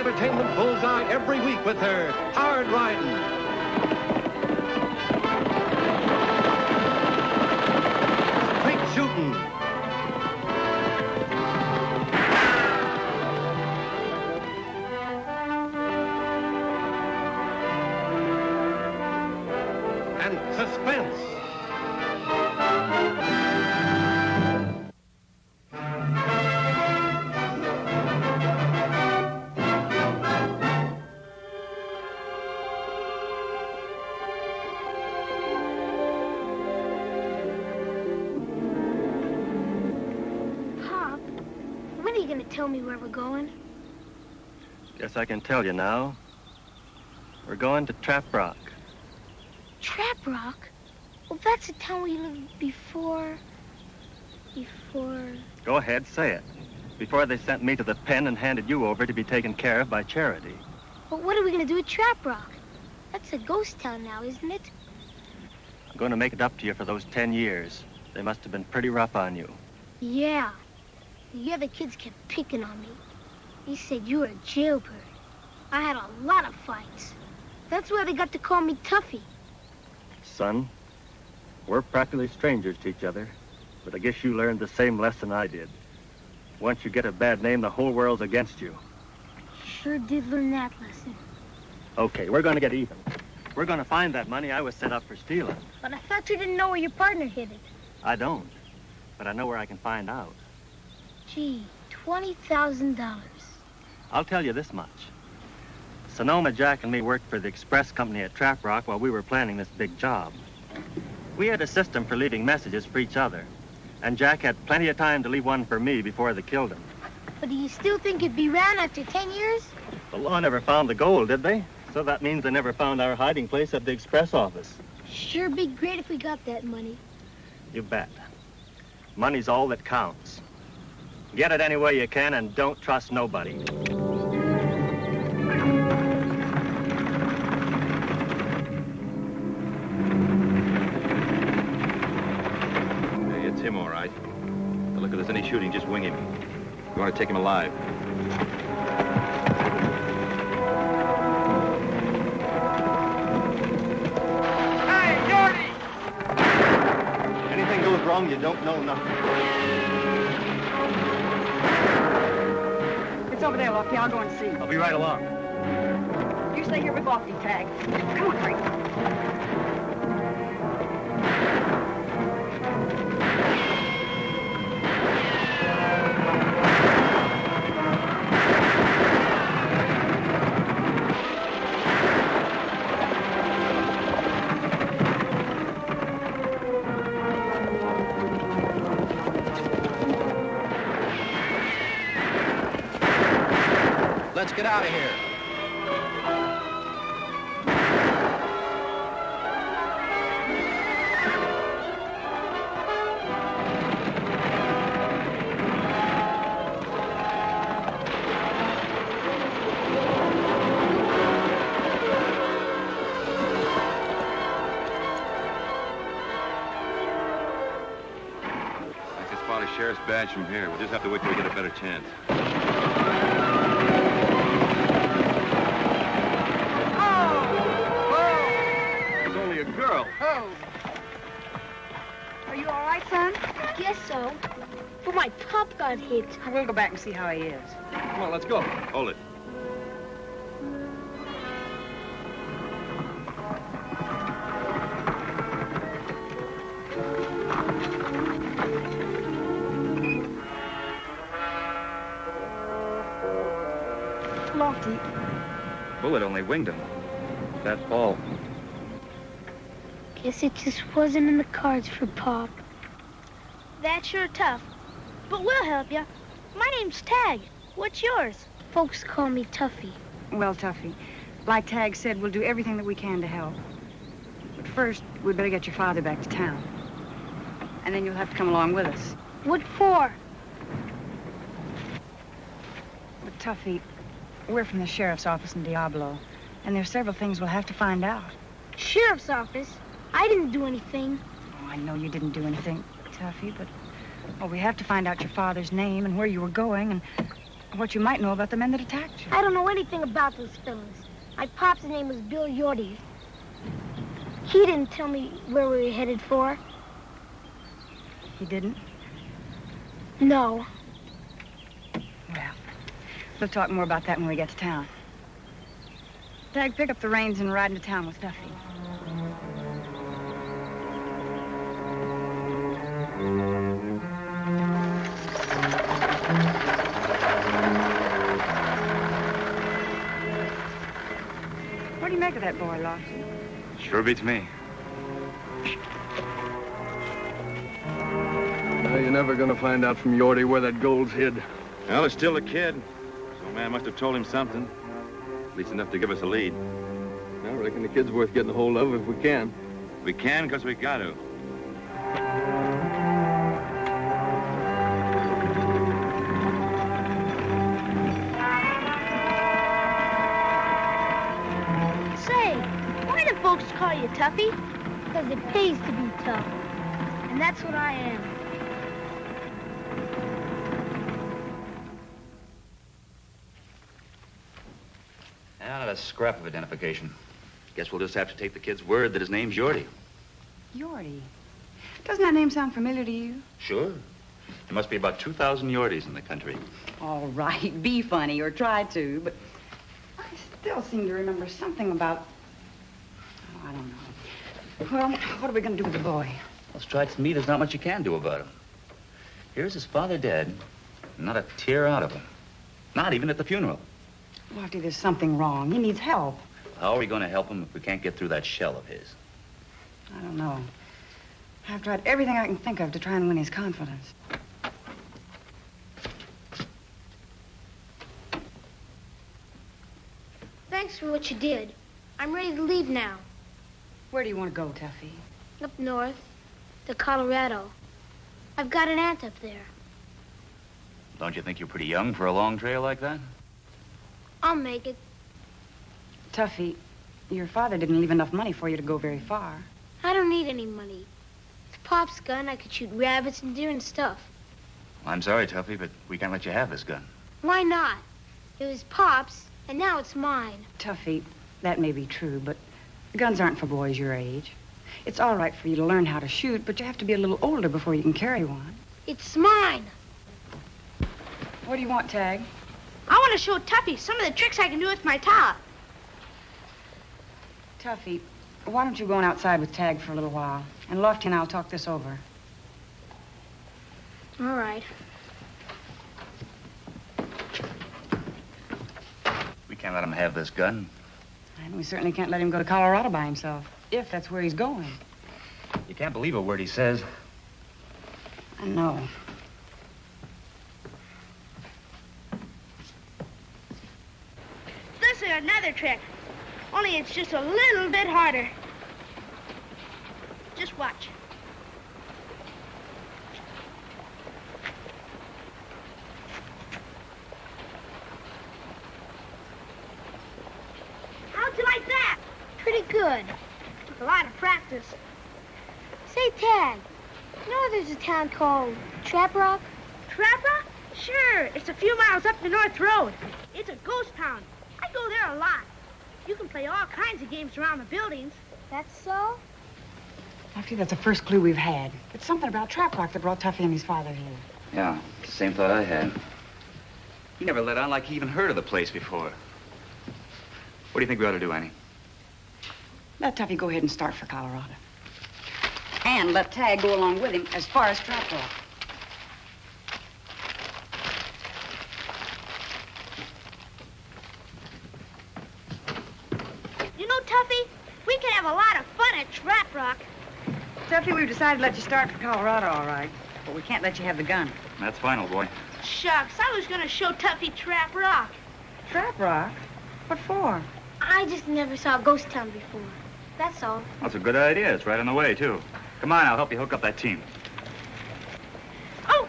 Entertainment Bullseye every week with their hard riding, straight shooting, and suspense. Tell me where we're going. Guess I can tell you now. We're going to Trap Rock. Trap Rock? Well, that's the town we lived before... Go ahead, say it. Before they sent me to the pen and handed you over to be taken care of by Charity. But what are we going to do at Trap Rock? That's a ghost town now, isn't it? I'm going to make it up to you for those 10 years. They must have been pretty rough on you. Yeah. The other kids kept picking on me. They said you were a jailbird. I had a lot of fights. That's why they got to call me Tuffy. Son, we're practically strangers to each other, but I guess you learned the same lesson I did. Once you get a bad name, the whole world's against you. Sure did learn that lesson. Okay, we're going to get even. We're going to find that money I was set up for stealing. But I thought you didn't know where your partner hid it. I don't, but I know where I can find out. Gee, $20,000. I'll tell you this much. Sonoma Jack and me worked for the express company at Trap Rock while we were planning this big job. We had a system for leaving messages for each other, and Jack had plenty of time to leave one for me before they killed him. But do you still think it'd be around after 10 years? The law never found the gold, did they? So that means they never found our hiding place at the express office. Sure be great if we got that money. You bet. Money's all that counts. Get it any way you can and don't trust nobody. Hey, it's him, all right. But look, if there's any shooting, just wing him. You want to take him alive. Hey, Jordy! Anything goes wrong, you don't know nothing. It's over there, Lofty. I'll go and see. I'll be right along. You stay here with Lofty, Tagg. Come on, Frank. Let's get out of here. I can spot a sheriff's badge from here. We'll just have to wait till we get a better chance. Girl. Oh. Are you all right, son? Guess so. But my pop got hit. We'll go back and see how he is. Come on, let's go. Hold it. Lofty. Bullet only winged him. That's all. Guess it just wasn't in the cards for Pop. That's sure tough. But we'll help you. My name's Tagg. What's yours? Folks call me Tuffy. Well, Tuffy, like Tagg said, we'll do everything that we can to help. But first, we'd better get your father back to town. And then you'll have to come along with us. What for? But, Tuffy, we're from the sheriff's office in Diablo, and there's several things we'll have to find out. Sheriff's office? I didn't do anything. Oh, I know you didn't do anything, Tuffy, but... Well, we have to find out your father's name and where you were going, and What you might know about the men that attacked you. I don't know anything about those fellas. My pop's name was Bill Yorty. He didn't tell me where we were headed for. He didn't? No. Well, we'll talk more about that when we get to town. Tagg, pick up the reins and ride into town with Tuffy. What do you make of that boy, Lofty? Sure beats me. You're never gonna find out from Yorty where that gold's hid. Well, it's still a kid. Some man must have told him something. At least enough to give us a lead. I reckon the kid's worth getting a hold of if we can. We can because we got to. Say, why do folks call you Tuffy? Because it pays to be tough. And that's what I am. Now, not a scrap of identification. Guess we'll just have to take the kid's word that his name's Yorty. Yorty? Doesn't that name sound familiar to you? Sure. There must be about 2,000 Yorties in the country. All right, be funny or try to, but I still seem to remember something about... Oh, I don't know. Well, what are we going to do with the boy? Well, strikes me there's not much you can do about him. Here's his father dead, and not a tear out of him. Not even at the funeral. Lofty, there's something wrong. He needs help. How are we going to help him if we can't get through that shell of his? I don't know. I've tried everything I can think of to try and win his confidence. Thanks for what you did. I'm ready to leave now. Where do you want to go, Tuffy? Up north, to Colorado. I've got an aunt up there. Don't you think you're pretty young for a long trail like that? I'll make it. Tuffy, your father didn't leave enough money for you to go very far. I don't need any money. With Pop's gun, I could shoot rabbits and deer and stuff. Well, I'm sorry, Tuffy, but we can't let you have this gun. Why not? It was Pop's, and now it's mine. Tuffy, that may be true, but guns aren't for boys your age. It's all right for you to learn how to shoot, but you have to be a little older before you can carry one. It's mine. What do you want, Tagg? I want to show Tuffy some of the tricks I can do with my top. Tuffy, why don't you go on outside with Tagg for a little while? And Lofty and I'll talk this over. All right. We can't let him have this gun. And we certainly can't let him go to Colorado by himself, if that's where he's going. You can't believe a word he says. I know. This is another trick. Only it's just a little bit harder. Just watch. How'd you like that? Pretty good. Took a lot of practice. Say, Tagg, you know there's a town called Trap Rock? Trap Rock? Sure. It's a few miles up the North Road. It's a ghost town. I go there a lot. You can play all kinds of games around the buildings. That's so? Lofty, that's the first clue we've had. It's something about Trap Rock that brought Tuffy and his father here. Yeah, same thought I had. He never let on like he even heard of the place before. What do you think we ought to do, Annie? Let Tuffy go ahead and start for Colorado. And let Tagg go along with him as far as Trap Rock. You know, Tuffy, we can have a lot of fun at Trap Rock. Tuffy, we've decided to let you start for Colorado, all right. But we can't let you have the gun. That's fine, old boy. Shucks, I was gonna show Tuffy Trap Rock. Trap Rock? What for? I just never saw a ghost town before. That's all. That's a good idea. It's right on the way, too. Come on, I'll help you hook up that team. Oh!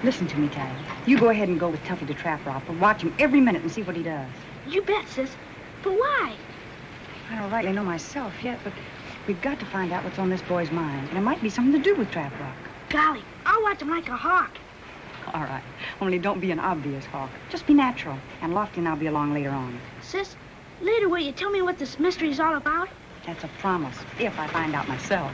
Listen to me, Tagg. You go ahead and go with Tuffy to Trap Rock, but watch him every minute and see what he does. You bet, sis. But why? I don't rightly know myself yet, but we've got to find out what's on this boy's mind. And it might be something to do with Trap Rock. Golly, I'll watch him like a hawk. All right. Only don't be an obvious hawk. Just be natural. And Lofty and I'll be along later on. Sis, later will you tell me what this mystery's all about? That's a promise, if I find out myself.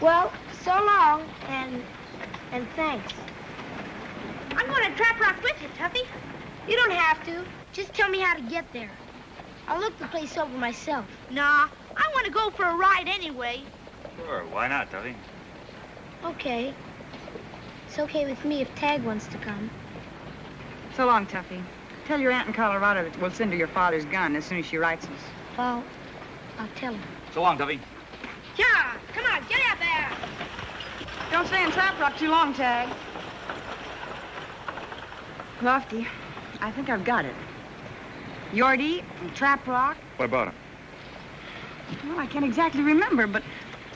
Well, so long, and thanks. I'm going to Trap Rock with you, Tuffy. You don't have to. Just tell me how to get there. I'll look the place over myself. Nah, I want to go for a ride anyway. Sure, why not, Tuffy? Okay. It's okay with me if Tagg wants to come. So long, Tuffy. Tell your aunt in Colorado that we'll send her your father's gun as soon as she writes us. Well, I'll tell him. So long, Tuffy. Yeah, come on, get out there. Don't stay in Trap Rock too long, Tagg. Lofty, I think I've got it. Yorty and Trap Rock. What about him? Well, I can't exactly remember, but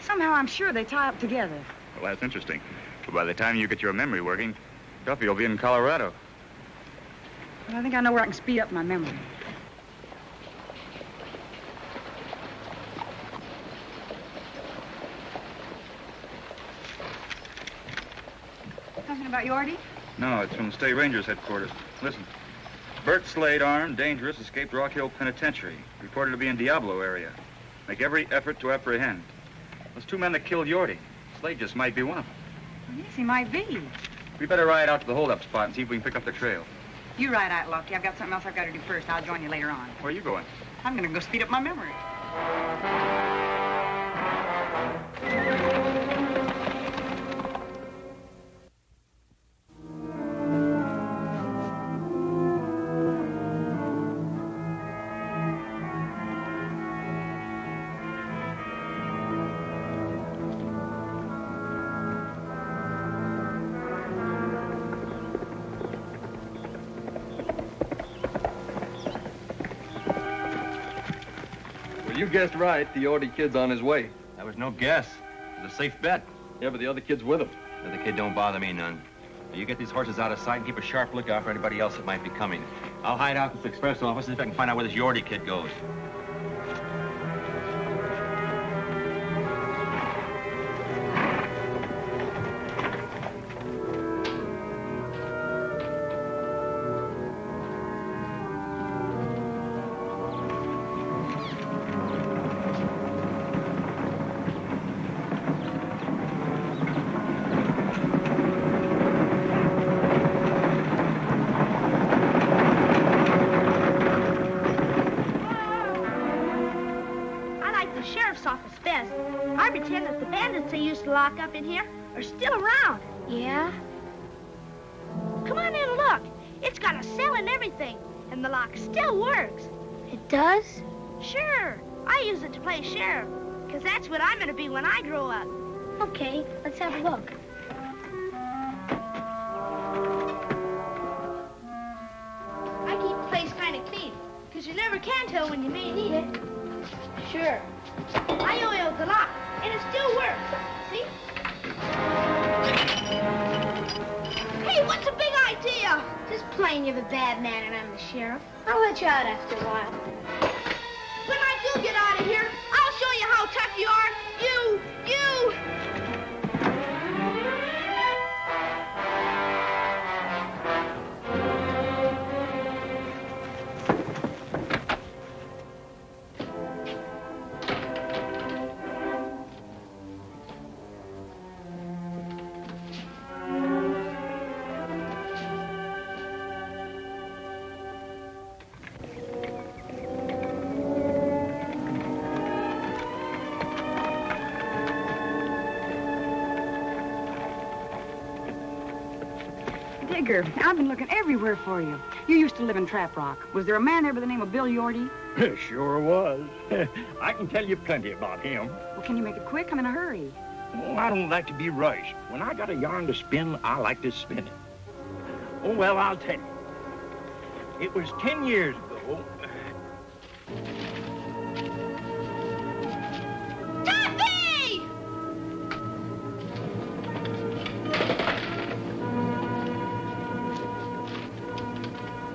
somehow I'm sure they tie up together. Well, that's interesting. But by the time you get your memory working, Tuffy will be in Colorado. Well, I think I know where I can speed up my memory. Something about Yorty? No, it's from the State Rangers headquarters. Listen. Bert Slade, armed, dangerous, escaped Rock Hill Penitentiary. Reported to be in Diablo area. Make every effort to apprehend. Those two men that killed Yorty. Slade just might be one of them. Yes, he might be. We better ride out to the holdup spot and see if we can pick up the trail. You ride out, Lofty. I've got something else I've got to do first. I'll join you later on. Where are you going? I'm going to go speed up my memory. Well, you guessed right. The Yorty kid's on his way. That was no guess. It was a safe bet. Yeah, but the other kid's with him. The other kid don't bother me none. Now, you get these horses out of sight and keep a sharp lookout for anybody else that might be coming. I'll hide out in this express office and see if I can find out where this Yorty kid goes. I pretend that the bandits they used to lock up in here are still around. Yeah? Come on in and look. It's got a cell and everything, and the lock still works. It does? Sure. I use it to play sheriff, because that's what I'm going to be when I grow up. Okay, let's have a look. I keep the place kind of clean, because you never can tell when you may need it. Sure. I oiled the lock, and it still works. See? Hey, what's the big idea? Just playing you're the bad man and I'm the sheriff. I'll let you out after a while. When I do get out of here, I'll show you how tough you are. You! Digger, I've been looking everywhere for you. You used to live in Trap Rock. Was there a man there by the name of Bill Yorty? Sure was. I can tell you plenty about him. Well, can you make it quick? I'm in a hurry. Oh, I don't like to be rushed. When I got a yarn to spin, I like to spin it. Oh, well, I'll tell you. It was 10 years ago. Tuffy!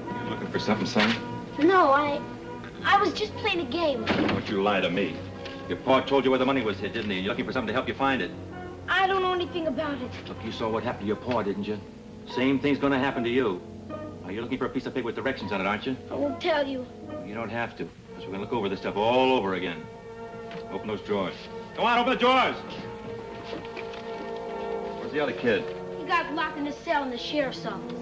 You looking for something, son? No, I was just playing a game. Don't you lie to me. Your pa told you where the money was hid, didn't he? You're looking for something to help you find it. I don't know anything about it. Look, you saw what happened to your pa, didn't you? Same thing's gonna happen to you. Now, you're looking for a piece of paper with directions on it, aren't you? I won't tell you. You don't have to, because we're gonna look over this stuff all over again. Open those drawers. Go on, open the drawers! Where's the other kid? He got locked in a cell in the sheriff's office.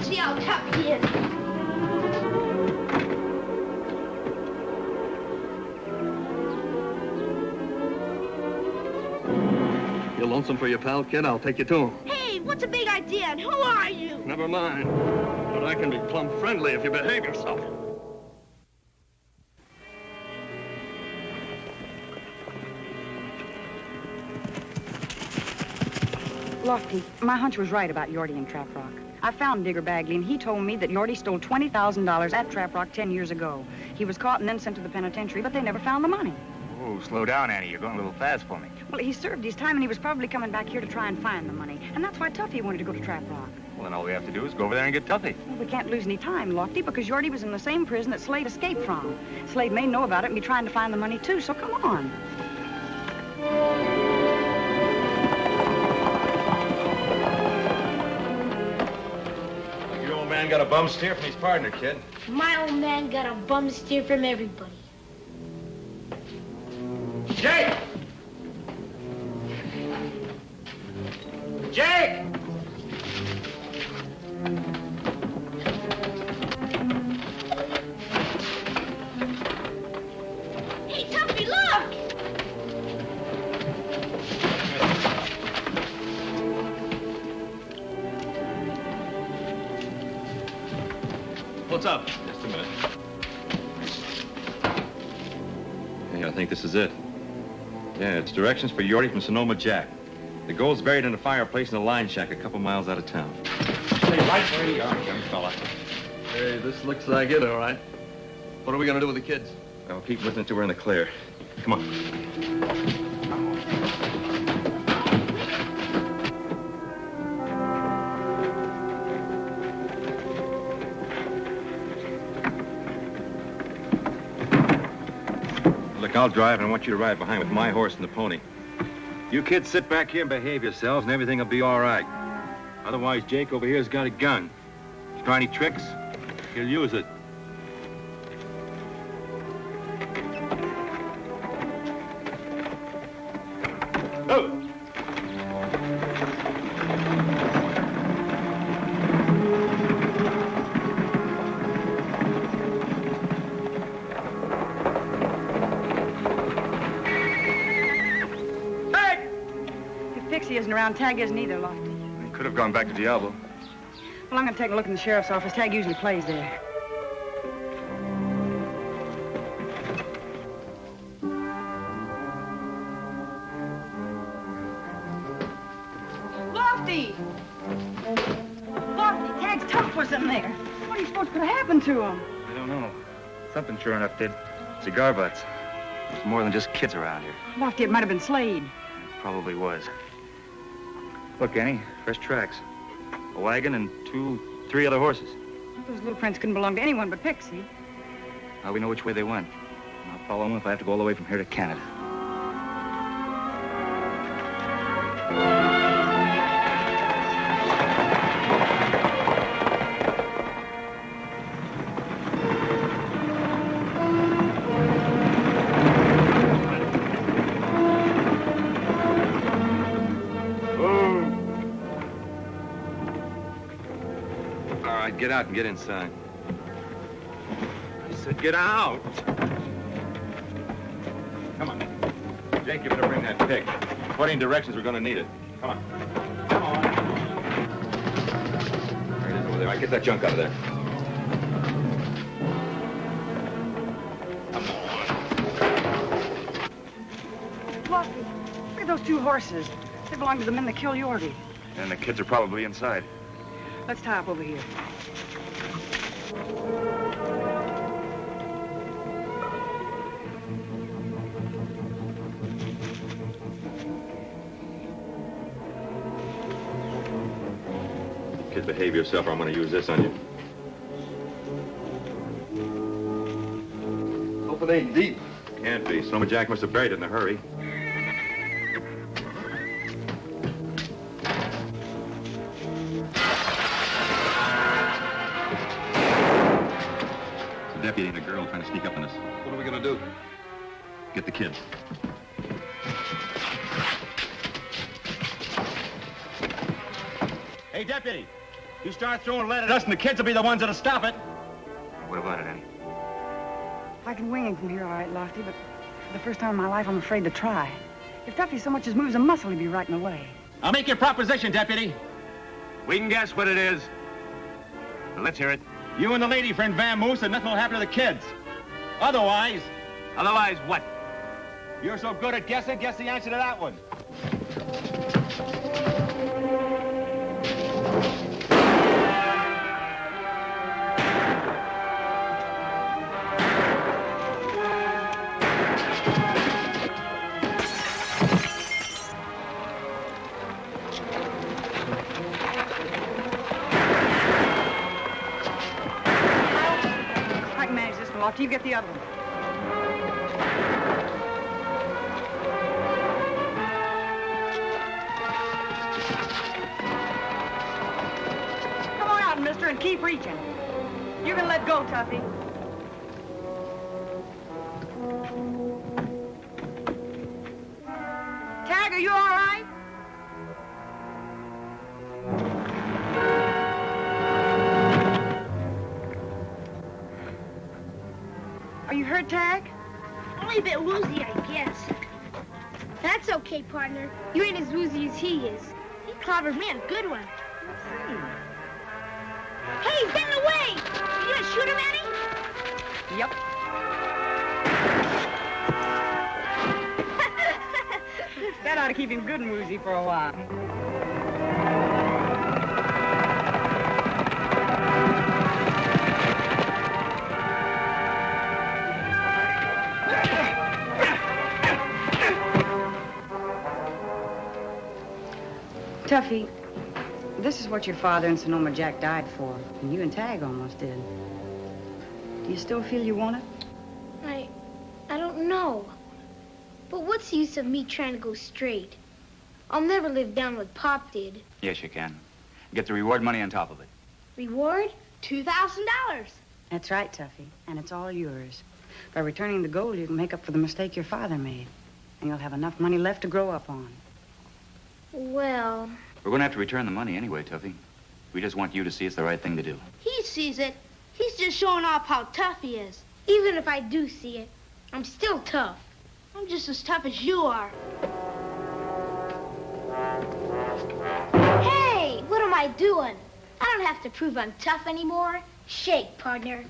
See how tough he is. You're lonesome for your pal, kid? I'll take you to him. Hey, what's a big idea and who are you? Never mind. But I can be plumb friendly if you behave yourself. Lofty, my hunch was right about Yorty and Trap Rock. I found Digger Bagley, and he told me that Yorty stole $20,000 at Trap Rock 10 years ago. He was caught and then sent to the penitentiary, but they never found the money. Oh, slow down, Annie. You're going a little fast for me. Well, he served his time, and he was probably coming back here to try and find the money. And that's why Tuffy wanted to go to Trap Rock. Well, then all we have to do is go over there and get Tuffy. Well, we can't lose any time, Lofty, because Yorty was in the same prison that Slade escaped from. Slade may know about it and be trying to find the money, too, so come on. Your old man got a bum steer from his partner, kid. My old man got a bum steer from everybody. Jake! Jake! Hey, Tuffy, look! What's up? Just a minute. Hey, I think this is it. Yeah, it's directions for Yorty from Sonoma Jack. The gold's buried in a fireplace in a line shack a couple miles out of town. Stay right where you are, young fella. Hey, this looks like it, all right. What are we gonna do with the kids? I'll keep listening until we're in the clear. Come on. Look, I'll drive, and I want you to ride behind with my horse and the pony. You kids sit back here and behave yourselves, and everything will be all right. Otherwise, Jake over here's got a gun. If you try any tricks, he'll use it. Oh! Pixie isn't around. Tagg isn't either, Lofty. He could have gone back to Diablo. Well, I'm going to take a look in the sheriff's office. Tagg usually plays there. Lofty! Lofty, Tagg's tough was in there. What do you suppose could have happened to him? I don't know. Something sure enough did. Cigar butts. There's more than just kids around here. Lofty, it might have been Slade. It probably was. Look, Annie, fresh tracks. A wagon and three other horses. Those little prints couldn't belong to anyone but Pixie. Now we know which way they went. I'll follow them if I have to go all the way from here to Canada. right, get out and get inside. I said get out. Come on. Jake, you better bring that pick. According to directions, we're going to need it. Come on. Come on. There it is over there. All right, get that junk out of there. Come on. Lofty, look at those two horses. They belong to the men that killed Yorty. And the kids are probably inside. Let's tie up over here. Kid, behave yourself or I'm going to use this on you. Hope it ain't deep. Can't be. Sonoma Jack must have buried it in a hurry. It's a deputy and a girl trying to sneak up on us. What are we gonna do? Get the kids. Hey, deputy, you start throwing lead at us and the kids will be the ones that'll stop it. What about it, Annie? I can wing him from here all right, Lofty, but for the first time in my life, I'm afraid to try. If Tuffy so much as moves a muscle, he'd be right in the way. I'll make your proposition, deputy. We can guess what it is. Well, let's hear it. You and the lady friend Van Moose and nothing will happen to the kids. Otherwise, Otherwise, what? you're so good at guessing, guess the answer to that one. I can manage this one, Lofty. You get the other one. Come on out, mister, and keep reaching. You can let go, Tuffy. Tagg, are you all right? Are you hurt, Tagg? Only a bit woozy, I guess. That's okay, partner. You ain't as woozy as he is. He clobbered me a good one. Let's see. Hey, he's getting away! You gonna shoot him, Annie? Yep. That ought to keep him good and woozy for a while. Tuffy, this is what your father and Sonoma Jack died for, and you and Tagg almost did. Do you still feel you want it? I don't know. But what's the use of me trying to go straight? I'll never live down what Pop did. Yes, you can. Get the reward money on top of it. Reward? $2,000. That's right, Tuffy, and it's all yours. By returning the gold, you can make up for the mistake your father made, and you'll have enough money left to grow up on. Well, We're going to have to return the money anyway, Tuffy. We just want you to see it's the right thing to do. he sees it. He's just showing off how tough he is. Even if I do see it, I'm still tough. I'm just as tough as you are. Hey, what am I doing? I don't have to prove I'm tough anymore. Shake, partner.